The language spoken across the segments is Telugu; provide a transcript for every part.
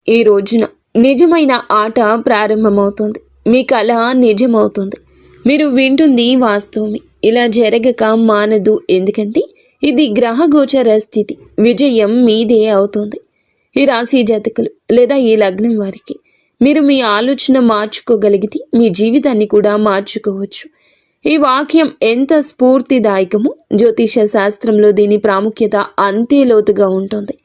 ఈ రోజున నిజమైన ఆట ప్రారంభమవుతుంది. మీ కళ నిజమవుతుంది. మీరు వింటుంది వాస్తవమే. ఇలా జరగక మానదు. ఎందుకంటే ఇది గ్రహగోచర స్థితి. విజయం మీదే అవుతుంది. ఈ రాశి జాతకులు లేదా ఈ లగ్నం వారికి మీరు మీ ఆలోచన మార్చుకోగలిగితే మీ జీవితాన్ని కూడా మార్చుకోవచ్చు. ఈ వాక్యం ఎంత స్ఫూర్తిదాయకమో జ్యోతిష శాస్త్రంలో దీని ప్రాముఖ్యత అంతే లోతుగా ఉంటుంది.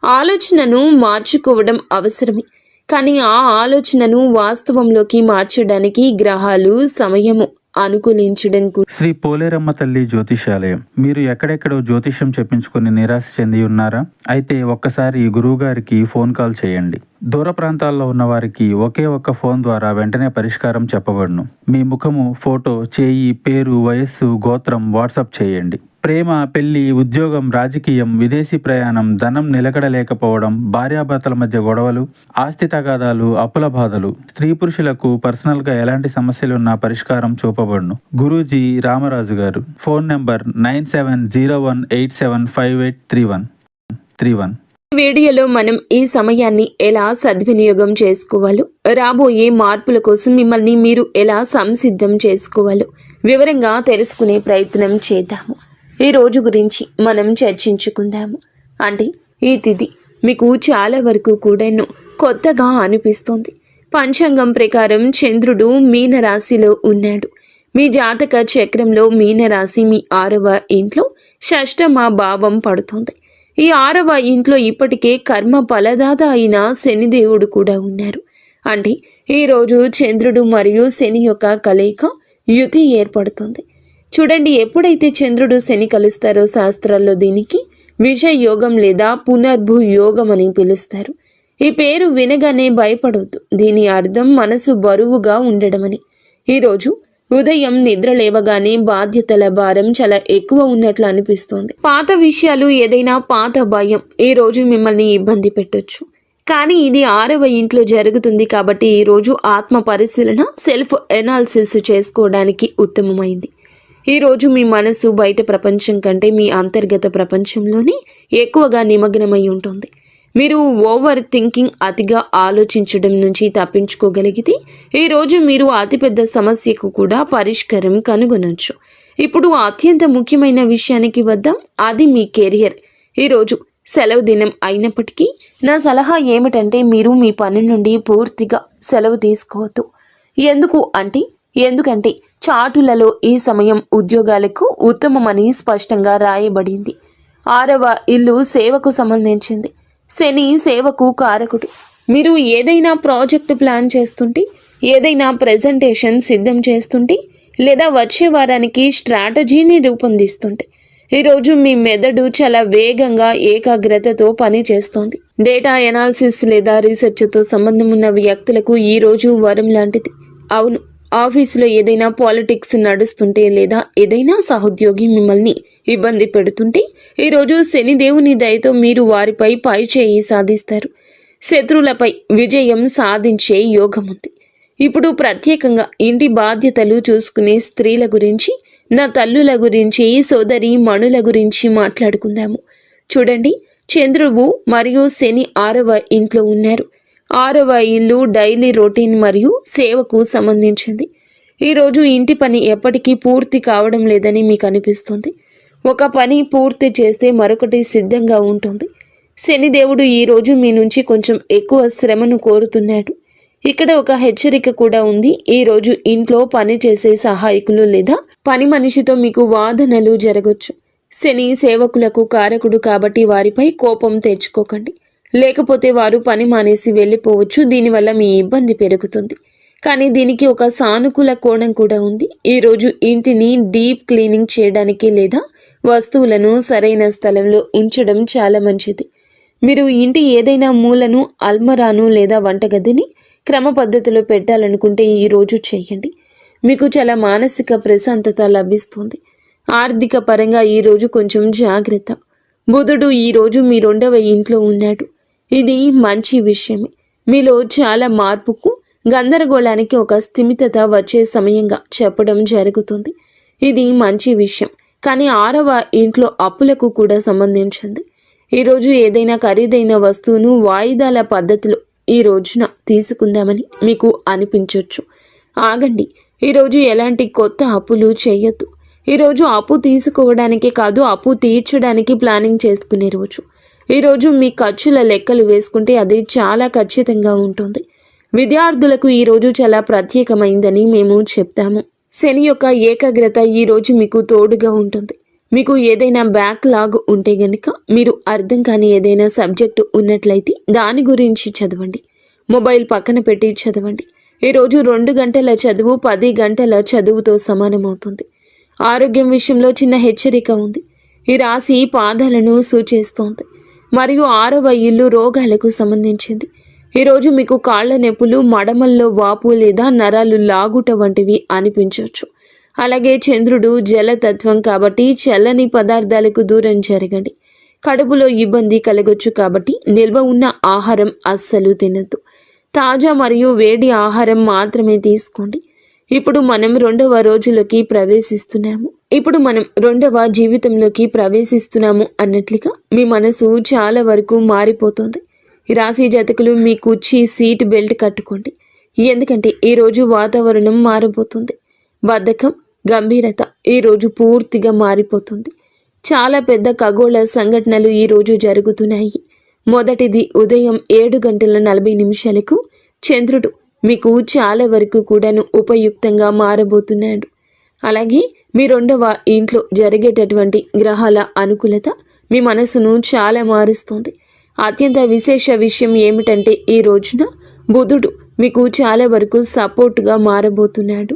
ఆలోచనను మార్చుకోవడం అవసరమే, కానీ ఆ ఆలోచనను వాస్తవంలోకి మార్చడానికి గ్రహాలు సమయము అనుకూలించడం కూడా. శ్రీ పోలేరమ్మ తల్లి జ్యోతిషాలయం. మీరు ఎక్కడెక్కడో జ్యోతిష్యం చెప్పించుకుని నిరాశ చెంది ఉన్నారా? అయితే ఒక్కసారి గురువు గారికి ఫోన్ కాల్ చేయండి. దూర ప్రాంతాల్లో ఉన్న వారికి ఒకే ఒక్క ఫోన్ ద్వారా వెంటనే పరిష్కారం చెప్పబడును. మీ ముఖము, ఫోటో, చేయి, పేరు, వయస్సు, గోత్రం వాట్సాప్ చేయండి. ప్రేమ, పెళ్లి, ఉద్యోగం, రాజకీయం, విదేశీ ప్రయాణం, ధనం నిలకడలేకపోవడం, భార్యాభర్తల మధ్య గొడవలు, ఆస్తి తగాదాలు, అప్పుల బాధలు, స్త్రీ పురుషులకు పర్సనల్గా ఎలాంటి సమస్యలున్నా పరిష్కారం చూపబడును. గురూజీ రామరాజు గారు. Phone number 9701875831. వీడియోలో మనం ఈ సమయాన్ని ఎలా సద్వినియోగం చేసుకోవాలో, రాబోయే మార్పుల కోసం మిమ్మల్ని మీరు ఎలా సంసిద్ధం చేసుకోవాలో వివరంగా తెలుసుకునే ప్రయత్నం చేద్దాము. ఈ రోజు గురించి మనం చర్చించుకుందాము. అంటే ఈ తిథి మీకు చాలా వరకు కూడా కొత్తగా అనిపిస్తుంది. పంచాంగం ప్రకారం చంద్రుడు మీనరాశిలో ఉన్నాడు. మీ జాతక చక్రంలో మీనరాశి మీ 6వ ఇంట్లో షష్టమ భావం పడుతుంది. ఈ 6వ ఇంట్లో ఇప్పటికే కర్మ ఫలదాత అయిన శనిదేవుడు కూడా ఉన్నారు. అంటే ఈరోజు చంద్రుడు మరియు శని యొక్క కలయిక యుతి ఏర్పడుతుంది. చూడండి, ఎప్పుడైతే చంద్రుడు శని కలుస్తారో శాస్త్రాల్లో దీనికి విషయ యోగం లేదా పునర్భు యోగం అని పిలుస్తారు. ఈ పేరు వినగానే భయపడవద్దు. దీని అర్థం మనసు బరువుగా ఉండడమని. ఈరోజు ఉదయం నిద్ర లేవగానే బాధ్యతల భారం చాలా ఎక్కువ ఉన్నట్లు అనిపిస్తుంది. పాత విషయాలు, ఏదైనా పాత భయం ఈ రోజు మిమ్మల్ని ఇబ్బంది పెట్టొచ్చు. కానీ ఇది 6వ ఇంట్లో జరుగుతుంది కాబట్టి ఈరోజు ఆత్మ పరిశీలన, సెల్ఫ్ ఎనాలిసిస్ చేసుకోవడానికి ఉత్తమమైంది. ఈరోజు మీ మనసు బయట ప్రపంచం కంటే మీ అంతర్గత ప్రపంచంలోనే ఎక్కువగా నిమగ్నమై ఉంటుంది. మీరు ఓవర్ థింకింగ్, అతిగా ఆలోచించడం నుంచి తప్పించుకోగలిగితే ఈరోజు మీరు అతిపెద్ద సమస్యకు కూడా పరిష్కారం కనుగొనవచ్చు. ఇప్పుడు అత్యంత ముఖ్యమైన విషయానికి వద్దాం. అది మీ కెరియర్. ఈరోజు సెలవు దినం అయినప్పటికీ నా సలహా ఏమిటంటే మీరు మీ పని నుండి పూర్తిగా సెలవు తీసుకోవద్దు. ఎందుకంటే చాటులలో ఈ సమయం ఉద్యోగాలకు ఉత్తమమని స్పష్టంగా రాయబడింది. 6వ ఇల్లు సేవకు సంబంధించింది. శని సేవకు కారకుడు. మీరు ఏదైనా ప్రాజెక్టు ప్లాన్ చేస్తుంటే, ఏదైనా ప్రెజెంటేషన్ సిద్ధం చేస్తుంటే, లేదా వచ్చే వారానికి స్ట్రాటజీని రూపొందిస్తుంటే ఈరోజు మీ మెదడు చాలా వేగంగా ఏకాగ్రతతో పని చేస్తుంది. డేటా ఎనాలిసిస్ లేదా రీసెర్చ్తో సంబంధం ఉన్న వ్యక్తులకు ఈరోజు వరం లాంటిది. అవును, ఆఫీసులో ఏదైనా పాలిటిక్స్ నడుస్తుంటే లేదా ఏదైనా సహోద్యోగి మిమ్మల్ని ఇబ్బంది పెడుతుంటే ఈరోజు శనిదేవుని దయతో మీరు వారిపై పై చేయి సాధిస్తారు. శత్రువులపై విజయం సాధించే యోగం ఉంది. ఇప్పుడు ప్రత్యేకంగా ఇంటి బాధ్యతలు చూసుకునే స్త్రీల గురించి, నా తల్లుల గురించి, సోదరి మణుల గురించి మాట్లాడుకుందాము. చూడండి, చంద్రుడు మరియు శని 6వ ఇంట్లో ఉన్నారు. 6వ ఇల్లు డైలీ రొటీన్ మరియు సేవకు సంబంధించింది. ఈరోజు ఇంటి పని ఎప్పటికీ పూర్తి కావడం లేదని మీకు అనిపిస్తుంది. ఒక పని పూర్తి చేస్తే మరొకటి సిద్ధంగా ఉంటుంది. శనిదేవుడు ఈరోజు మీ నుంచి కొంచెం ఎక్కువ శ్రమను కోరుతున్నాడు. ఇక్కడ ఒక హెచ్చరిక కూడా ఉంది. ఈరోజు ఇంట్లో పని చేసే సహాయకులు లేదా పని మనిషితో మీకు వాదనలు జరగవచ్చు. శని సేవకులకు కారకుడు కాబట్టి వారిపై కోపం తెచ్చుకోకండి. లేకపోతే వారు పని మానేసి వెళ్ళిపోవచ్చు. దీనివల్ల మీ ఇబ్బంది పెరుగుతుంది. కానీ దీనికి ఒక సానుకూల కోణం కూడా ఉంది. ఈరోజు ఇంటిని డీప్ క్లీనింగ్ చేయడానికి లేదా వస్తువులను సరైన స్థలంలో ఉంచడం చాలా మంచిది. మీరు ఇంటి ఏదైనా మూలను, అల్మరాను లేదా వంటగదిని క్రమ పద్ధతిలో పెట్టాలనుకుంటే ఈరోజు చేయండి. మీకు చాలా మానసిక ప్రశాంతత లభిస్తుంది. ఆర్థిక పరంగా ఈరోజు కొంచెం జాగ్రత్త. బుధుడు ఈరోజు మీ 2వ ఇంట్లో ఉన్నాడు. ఇది మంచి విషయమే. మీలో చాలా మార్పుకు, గందరగోళానికి ఒక స్థిమితత వచ్చే సమయంగా చెప్పడం జరుగుతుంది. ఇది మంచి విషయం. కానీ 6వ ఇంట్లో అప్పులకు కూడా సంబంధించింది. ఈరోజు ఏదైనా ఖరీదైన వస్తువును వాయిదాల పద్ధతిలో ఈ రోజున తీసుకుందామని మీకు అనిపించవచ్చు. ఆగండి, ఈరోజు ఎలాంటి కొత్త అప్పులు చేయొద్దు. ఈరోజు అప్పు తీసుకోవడానికే కాదు, అప్పు తీర్చడానికి ప్లానింగ్ చేసుకునే రోజు. ఈరోజు మీ ఖర్చుల లెక్కలు వేసుకుంటే అది చాలా ఖచ్చితంగా ఉంటుంది. విద్యార్థులకు ఈరోజు చాలా ప్రత్యేకమైందని మేము చెప్తాము. శని యొక్క ఏకాగ్రత ఈరోజు మీకు తోడుగా ఉంటుంది. మీకు ఏదైనా బ్యాక్లాగ్ ఉంటే గనుక, మీరు అర్థం కాని ఏదైనా సబ్జెక్టు ఉన్నట్లయితే దాని గురించి చదవండి. మొబైల్ పక్కన పెట్టి చదవండి. ఈరోజు 2 గంటల చదువు 10 గంటల చదువుతో సమానమవుతుంది. ఆరోగ్యం విషయంలో చిన్న హెచ్చరిక ఉంది. ఈ రాశి పాదాలను సూచిస్తోంది మరియు 6వ ఇల్లు రోగాలకు సంబంధించింది. ఈరోజు మీకు కాళ్ల నొప్పులు, మడమల్లో వాపు లేదా నరాలు లాగుట వంటివి అనిపించవచ్చు. అలాగే చంద్రుడు జలతత్వం కాబట్టి చల్లని పదార్థాలకు దూరం జరగండి. కడుపులో ఇబ్బంది కలగొచ్చు కాబట్టి నిల్వ ఉన్న ఆహారం అస్సలు తినద్దు. తాజా మరియు వేడి ఆహారం మాత్రమే తీసుకోండి. ఇప్పుడు మనం 2వ రోజులోకి ప్రవేశిస్తున్నాము. జీవితంలోకి ప్రవేశిస్తున్నాము అన్నట్లుగా మీ మనసు చాలా వరకు మారిపోతుంది. ఈ రాశి జాతకులు మీ కుర్చీ సీట్ బెల్ట్ కట్టుకోండి. ఎందుకంటే ఈరోజు వాతావరణం మారిపోతుంది. బద్ధకం, గంభీరత ఈరోజు పూర్తిగా మారిపోతుంది. చాలా పెద్ద ఖగోళ సంఘటనలు ఈరోజు జరుగుతున్నాయి. మొదటిది ఉదయం 7:40 చంద్రుడు మీకు చాలా వరకు కూడాను ఉపయుక్తంగా మారబోతున్నాడు. అలాగే మీ 2వ ఇంట్లో జరిగేటటువంటి గ్రహాల అనుకూలత మీ మనసును చాలా మారుస్తుంది. అత్యంత విశేష విషయం ఏమిటంటే ఈ రోజున బుధుడు మీకు చాలా వరకు సపోర్ట్గా మారబోతున్నాడు.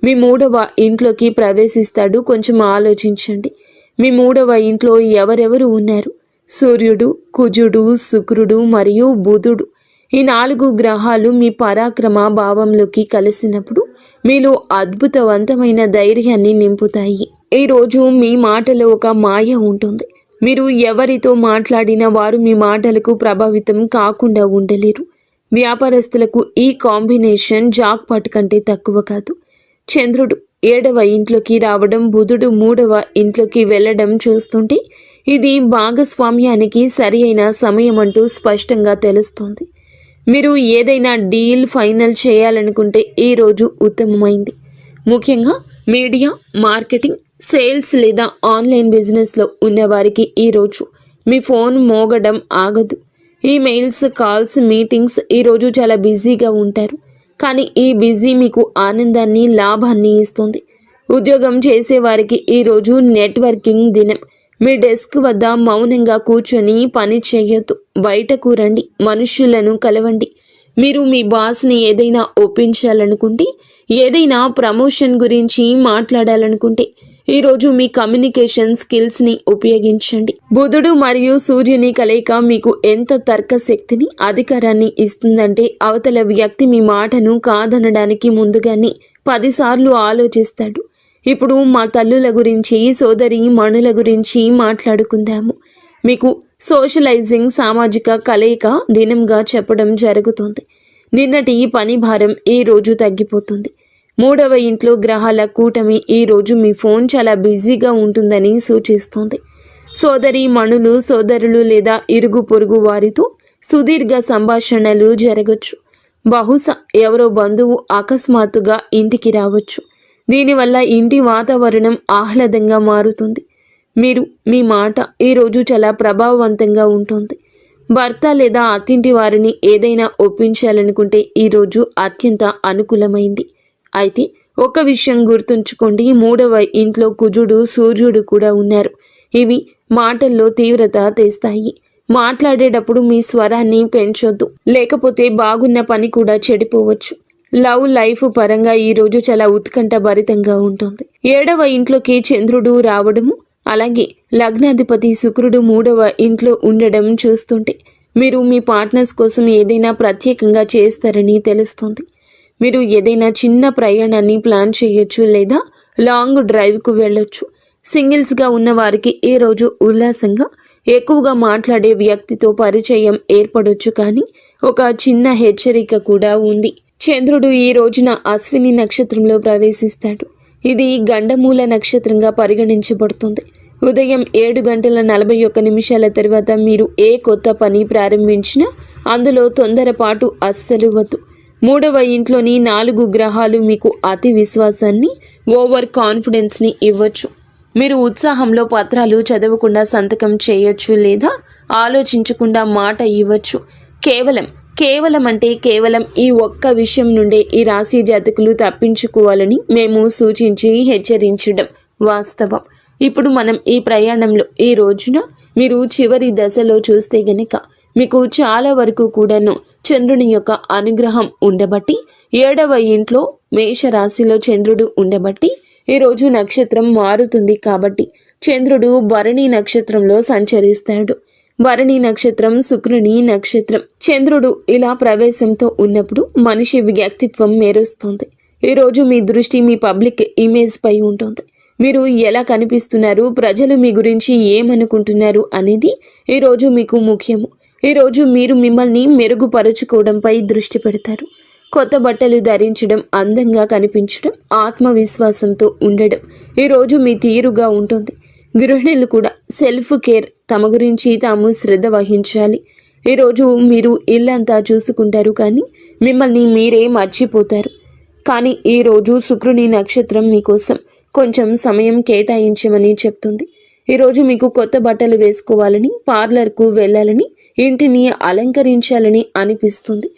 మీ 3వ ఇంట్లోకి ప్రవేశిస్తాడు. కొంచెం ఆలోచించండి. మీ 3వ ఇంట్లో ఎవరెవరు ఉన్నారు? సూర్యుడు, కుజుడు, శుక్రుడు మరియు బుధుడు. ఈ 4 గ్రహాలు మీ పరాక్రమ భావంలోకి కలిసినప్పుడు మీలో అద్భుతవంతమైన ధైర్యాన్ని నింపుతాయి. ఈరోజు మీ మాటలో ఒక మాయ ఉంటుంది. మీరు ఎవరితో మాట్లాడినా వారు మీ మాటలకు ప్రభావితం కాకుండా ఉండలేరు. వ్యాపారస్తులకు ఈ కాంబినేషన్ జాక్పాట్ కంటే తక్కువ కాదు. చంద్రుడు 7వ ఇంట్లోకి రావడం, బుధుడు 3వ ఇంట్లోకి వెళ్ళడం చూస్తుంటే ఇది భాగస్వామ్యానికి సరి అయిన సమయం అంటూ స్పష్టంగా తెలుస్తోంది. మీరు ఏదైనా డీల్ ఫైనల్ చేయాలనుకుంటే ఈరోజు ఉత్తమమైంది. ముఖ్యంగా మీడియా, మార్కెటింగ్, సేల్స్ లేదా ఆన్లైన్ బిజినెస్లో ఉన్నవారికి ఈరోజు మీ ఫోన్ మోగడం ఆగదు. ఈమెయిల్స్, కాల్స్, మీటింగ్స్ ఈరోజు చాలా బిజీగా ఉంటారు. కానీ ఈ బిజీ మీకు ఆనందాన్ని, లాభాన్ని ఇస్తుంది. ఉద్యోగం చేసేవారికి ఈరోజు నెట్వర్కింగ్ దినం. మీ డెస్క్ వద్ద మౌనంగా కూర్చొని పని చేయొద్దు. బయటకు రండి, మనుషులను కలవండి. మీరు మీ బాస్ని ఏదైనా ఒప్పించాలనుకుంటే, ఏదైనా ప్రమోషన్ గురించి మాట్లాడాలనుకుంటే ఈరోజు మీ కమ్యూనికేషన్ స్కిల్స్ని ఉపయోగించండి. బుధుడు మరియు సూర్యుని కలయిక మీకు ఎంత తర్క శక్తిని, అధికారాన్ని ఇస్తుందంటే అవతల వ్యక్తి మీ మాటను కాదనడానికి ముందుగానే 10 సార్లు ఆలోచిస్తాడు. ఇప్పుడు మా తల్లుల గురించి, సోదరి మణుల గురించి మాట్లాడుకుందాము. మీకు సోషలైజింగ్, సామాజిక కలయిక దినంగా చెప్పడం జరుగుతుంది. నిన్నటి పని భారం ఈ రోజు తగ్గిపోతుంది. 3వ ఇంట్లో గ్రహాల కూటమి ఈ రోజు మీ ఫోన్ చాలా బిజీగా ఉంటుందని సూచిస్తుంది. సోదరి మణులు, సోదరులు లేదా ఇరుగు పొరుగు వారితో సుదీర్ఘ సంభాషణలు జరగచ్చు. బహుశా ఎవరో బంధువు అకస్మాత్తుగా ఇంటికి రావచ్చు. దీనివల్ల ఇంటి వాతావరణం ఆహ్లాదంగా మారుతుంది. మీరు మీ మాట ఈరోజు చాలా ప్రభావవంతంగా ఉంటుంది. భర్త లేదా అత్తింటి వారిని ఏదైనా ఒప్పించాలనుకుంటే ఈరోజు అత్యంత అనుకూలమైంది. అయితే ఒక విషయం గుర్తుంచుకోండి, 3వ ఇంట్లో కుజుడు, సూర్యుడు కూడా ఉన్నారు. ఇవి మాటల్లో తీవ్రత తెస్తాయి. మాట్లాడేటప్పుడు మీ స్వరాన్ని పెంచొద్దు, లేకపోతే బాగున్న పని కూడా చెడిపోవచ్చు. లవ్ లైఫ్ పరంగా ఈరోజు చాలా ఉత్కంఠ భరితంగా ఉంటుంది. 7వ ఇంట్లోకి చంద్రుడు రావడము, అలాగే లగ్నాధిపతి శుక్రుడు 3వ ఇంట్లో ఉండడం చూస్తుంటే మీరు మీ పార్ట్నర్స్ కోసం ఏదైనా ప్రత్యేకంగా చేస్తారని తెలుస్తుంది. మీరు ఏదైనా చిన్న ప్రయాణాన్ని ప్లాన్ చేయొచ్చు లేదా లాంగ్ డ్రైవ్కు వెళ్ళొచ్చు. సింగిల్స్గా ఉన్న వారికి ఈ రోజు ఉల్లాసంగా ఎక్కువగా మాట్లాడే వ్యక్తితో పరిచయం ఏర్పడొచ్చు. కానీ ఒక చిన్న హెచ్చరిక కూడా ఉంది. చంద్రుడు ఈ రోజున అశ్విని నక్షత్రంలో ప్రవేశిస్తాడు. ఇది గండమూల నక్షత్రంగా పరిగణించబడుతుంది. ఉదయం 7:41 తర్వాత మీరు ఏ కొత్త పని ప్రారంభించినా అందులో తొందరపాటు అస్సలు వద్దు. 3వ ఇంట్లోని 4 గ్రహాలు మీకు అతి విశ్వాసాన్ని, ఓవర్ కాన్ఫిడెన్స్ని ఇవ్వచ్చు. మీరు ఉత్సాహంలో పత్రాలు చదవకుండా సంతకం చేయొచ్చు లేదా ఆలోచించకుండా మాట ఇవ్వచ్చు. కేవలం అంటే కేవలం ఈ ఒక్క విషయం నుండే ఈ రాశి జాతకులు తప్పించుకోవాలని మేము సూచించి హెచ్చరించడం వాస్తవం. ఇప్పుడు మనం ఈ ప్రయాణంలో ఈ రోజున మీరు చివరి దశలో చూస్తే గనక మీకు చాలా వరకు కూడాను చంద్రుని యొక్క అనుగ్రహం ఉండబట్టి 7వ ఇంట్లో మేషరాశిలో చంద్రుడు ఉండబట్టి ఈరోజు నక్షత్రం మారుతుంది. కాబట్టి చంద్రుడు భరణి నక్షత్రంలో సంచరిస్తాడు. భరణి నక్షత్రం శుక్రుని నక్షత్రం. చంద్రుడు ఇలా ప్రవేశంతో ఉన్నప్పుడు మనిషి వ్యక్తిత్వం మెరుస్తుంది. ఈరోజు మీ దృష్టి మీ పబ్లిక్ ఇమేజ్ పై ఉంటుంది. మీరు ఎలా కనిపిస్తున్నారు, ప్రజలు మీ గురించి ఏమనుకుంటున్నారు అనేది ఈరోజు మీకు ముఖ్యము. ఈరోజు మీరు మిమ్మల్ని మెరుగుపరుచుకోవడంపై దృష్టి పెడతారు. కొత్త బట్టలు ధరించడం, అందంగా కనిపించడం, ఆత్మవిశ్వాసంతో ఉండడం ఈరోజు మీ తీరుగా ఉంటుంది. గృహిణులు కూడా సెల్ఫ్ కేర్, తమ గురించి తాము శ్రద్ధ వహించాలి. ఈరోజు మీరు ఇల్లంతా చూసుకుంటారు కానీ మిమ్మల్ని మీరే మర్చిపోతారు. కానీ ఈరోజు శుక్రుని నక్షత్రం మీకోసం కొంచెం సమయం కేటాయించమని చెప్తుంది. ఈరోజు మీకు కొత్త బట్టలు వేసుకోవాలని, పార్లర్కు వెళ్ళాలని, ఇంటిని అలంకరించాలని అనిపిస్తుంది.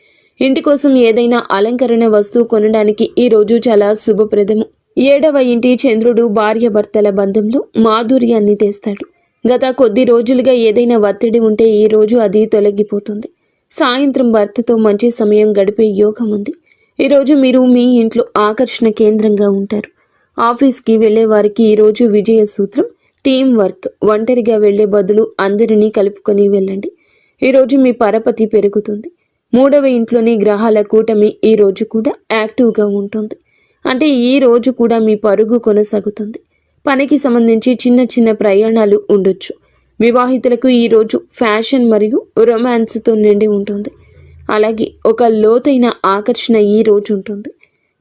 ఇంటి కోసం ఏదైనా అలంకరణ వస్తువు కొనడానికి ఈరోజు చాలా శుభప్రదము. 7వ ఇంటి చంద్రుడు భార్యాభర్తల బంధంలో మాధుర్యాన్ని తెస్తాడు. గత కొద్ది రోజులుగా ఏదైనా ఒత్తిడి ఉంటే ఈరోజు అది తొలగిపోతుంది. సాయంత్రం భర్తతో మంచి సమయం గడిపే యోగం ఉంది. ఈరోజు మీరు మీ ఇంట్లో ఆకర్షణ కేంద్రంగా ఉంటారు. ఆఫీస్కి వెళ్ళే వారికి ఈరోజు విజయ సూత్రం టీం వర్క్. ఒంటరిగా వెళ్లే బదులు అందరినీ కలుపుకొని వెళ్ళండి. ఈరోజు మీ పరపతి పెరుగుతుంది. 3వ ఇంట్లోని గ్రహాల కూటమి ఈ రోజు కూడా యాక్టివ్గా ఉంటుంది. అంటే ఈ రోజు కూడా మీ పరుగు కొనసాగుతుంది. పనికి సంబంధించి చిన్న చిన్న ప్రయాణాలు ఉండొచ్చు. వివాహితులకు ఈరోజు ఫ్యాషన్ మరియు రొమాన్స్తో నిండి ఉంటుంది. అలాగే ఒక లోతైన ఆకర్షణ ఈ రోజు ఉంటుంది.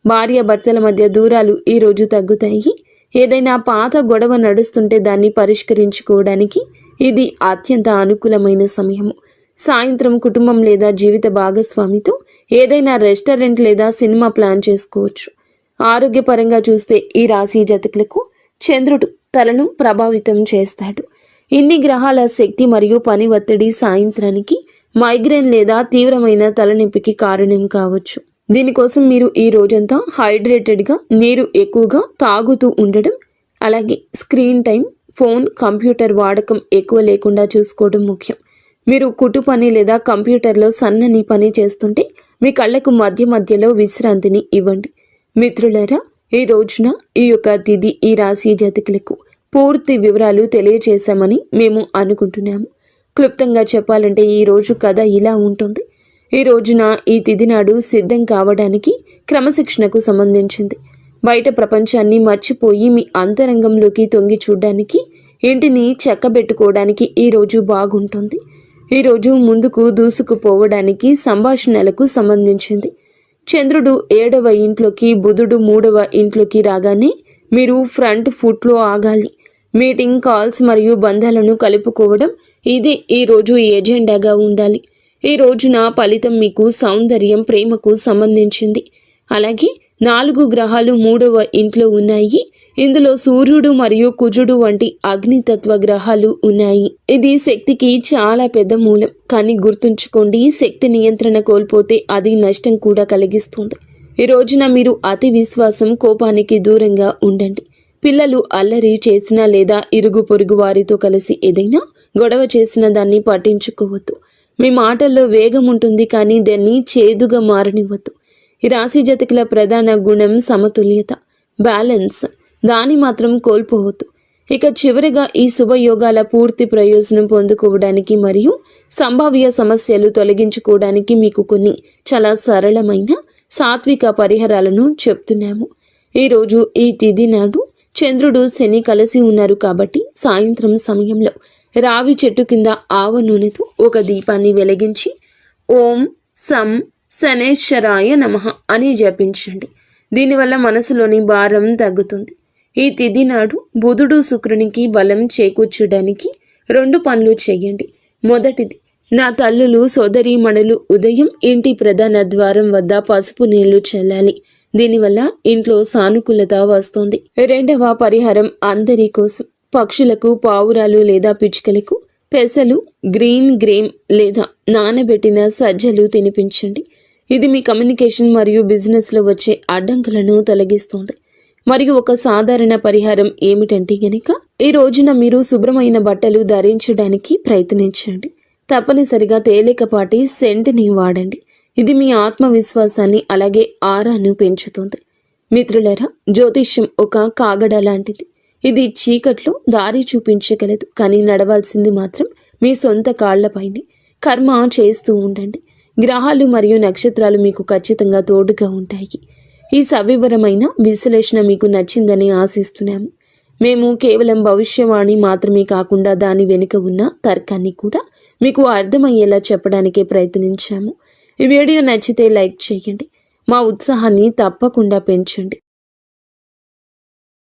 భార్యాభర్తల మధ్య దూరాలు ఈ రోజు తగ్గుతాయి. ఏదైనా పాత గొడవ నడుస్తుంటే దాన్ని పరిష్కరించుకోవడానికి ఇది అత్యంత అనుకూలమైన సమయము. సాయంత్రం కుటుంబం లేదా జీవిత భాగస్వామితో ఏదైనా రెస్టారెంట్ లేదా సినిమా ప్లాన్ చేసుకోవచ్చు. ఆరోగ్యపరంగా చూస్తే ఈ రాశి జాతకులకు చంద్రుడు తలను ప్రభావితం చేస్తాడు. ఇన్ని గ్రహాల శక్తి మరియు పని ఒత్తిడి సాయంత్రానికి మైగ్రేన్ లేదా తీవ్రమైన తలనొప్పికి కారణం కావచ్చు. దీనికోసం మీరు ఈ రోజంతా హైడ్రేటెడ్గా, నీరు ఎక్కువగా తాగుతూ ఉండడం, అలాగే స్క్రీన్ టైం, ఫోన్, కంప్యూటర్ వాడకం ఎక్కువ లేకుండా చూసుకోవడం ముఖ్యం. మీరు కుటు పని లేదా కంప్యూటర్లో సన్నని పని చేస్తుంటే మీ కళ్ళకు మధ్య మధ్యలో విశ్రాంతిని ఇవ్వండి. మిత్రులారా, ఈ రోజున ఈ యొక్క తిథి ఈ రాశి జాతకులకు పూర్తి వివరాలు తెలియజేశామని మేము అనుకుంటున్నాము. క్లుప్తంగా చెప్పాలంటే ఈ రోజు కథ ఇలా ఉంటుంది. ఈ రోజున ఈ తిథి నాడు సిద్ధం కావడానికి క్రమశిక్షణకు సంబంధించింది. బయట ప్రపంచాన్ని మర్చిపోయి మీ అంతరంగంలోకి తొంగి చూడడానికి, ఇంటిని చక్కబెట్టుకోవడానికి ఈ రోజు బాగుంటుంది. ఈరోజు ముందుకు దూసుకుపోవడానికి సంభాషణలకు సంబంధించింది. చంద్రుడు 7వ ఇంట్లోకి, బుధుడు 3వ ఇంట్లోకి రాగానే మీరు ఫ్రంట్ ఫుట్లో ఆగాలి. మీటింగ్, కాల్స్ మరియు బంధాలను కలుపుకోవడం ఇది ఈరోజు ఎజెండాగా ఉండాలి. ఈ రోజున ఫలితం మీకు సౌందర్యం, ప్రేమకు సంబంధించింది. అలాగే 4 గ్రహాలు 3వ ఇంట్లో ఉన్నాయి. ఇందులో సూర్యుడు మరియు కుజుడు వంటి అగ్నితత్వ గ్రహాలు ఉన్నాయి. ఇది శక్తికి చాలా పెద్ద మూలం. కానీ గుర్తుంచుకోండి, శక్తి నియంత్రణ కోల్పోతే అది నష్టం కూడా కలిగిస్తుంది. ఈ రోజున మీరు అతి విశ్వాసం, కోపానికి దూరంగా ఉండండి. పిల్లలు అల్లరి చేసినా లేదా ఇరుగు పొరుగు వారితో కలిసి ఏదైనా గొడవ చేసిన దాన్ని పట్టించుకోవద్దు. మీ మాటల్లో వేగం ఉంటుంది కానీ దాన్ని చేదుగా మారనివ్వద్దు. ఈ రాశి జాతకుల ప్రధాన గుణం సమతుల్యత, బ్యాలెన్స్. దాన్ని మాత్రం కోల్పోవద్దు. ఇక చివరిగా ఈ శుభయోగాల పూర్తి ప్రయోజనం పొందుకోవడానికి మరియు సంభావ్య సమస్యలు తొలగించుకోవడానికి మీకు కొన్ని చాలా సరళమైన సాత్విక పరిహారాలను చెప్తున్నాము. ఈరోజు ఈ తిథి నాడు చంద్రుడు, శని కలిసి ఉన్నారు కాబట్టి సాయంత్రం సమయంలో రావి చెట్టు కింద ఆవ నూనెతో ఒక దీపాన్ని వెలిగించి ఓం సం శనేశ్వరాయ నమః అని జపించండి. దీనివల్ల మనసులోని భారం తగ్గుతుంది. ఈ తిథి నాడు బుధుడు, శుక్రునికి బలం చేకూర్చడానికి 2 పనులు చేయండి. మొదటిది, నా తల్లులు సోదరీమణులు ఉదయం ఇంటి ప్రధాన ద్వారం వద్ద పసుపు నీళ్లు చల్లాలి. దీనివల్ల ఇంట్లో సానుకూలత వస్తుంది. రెండవ పరిహారం అందరి కోసం. పక్షులకు పావురాలు లేదా పిచ్చుకలకు పెసలు, గ్రీన్ గ్రేమ్ లేదా నానబెట్టిన సజ్జలు తినిపించండి. ఇది మీ కమ్యూనికేషన్ మరియు బిజినెస్లో వచ్చే అడ్డంకులను తొలగిస్తుంది. మరియు ఒక సాధారణ పరిహారం ఏమిటంటే గనక ఈ రోజున మీరు శుభ్రమైన బట్టలు ధరించడానికి ప్రయత్నించండి. తప్పనిసరిగా తేలికపాటి సెంట్ని వాడండి. ఇది మీ ఆత్మవిశ్వాసాన్ని అలాగే ఆరాను పెంచుతుంది. మిత్రులారా, జ్యోతిష్యం ఒక కాగడ లాంటిది. ఇది చీకట్లో దారి చూపించగలదు, కానీ నడవాల్సింది మాత్రం మీ సొంత కాళ్లపైనే. కర్మ చేస్తూ ఉండండి. గ్రహాలు మరియు నక్షత్రాలు మీకు ఖచ్చితంగా తోడుగా ఉంటాయి. ఈ సవివరమైన విశ్లేషణ మీకు నచ్చిందని ఆశిస్తున్నాము. మేము కేవలం భవిష్యవాణి మాత్రమే కాకుండా దాని వెనుక ఉన్న తర్కాన్ని కూడా మీకు అర్థమయ్యేలా చెప్పడానికే ప్రయత్నించాము. ఈ వీడియో నచ్చితే లైక్ చేయండి. మా ఉత్సాహాన్ని తప్పకుండా పెంచండి.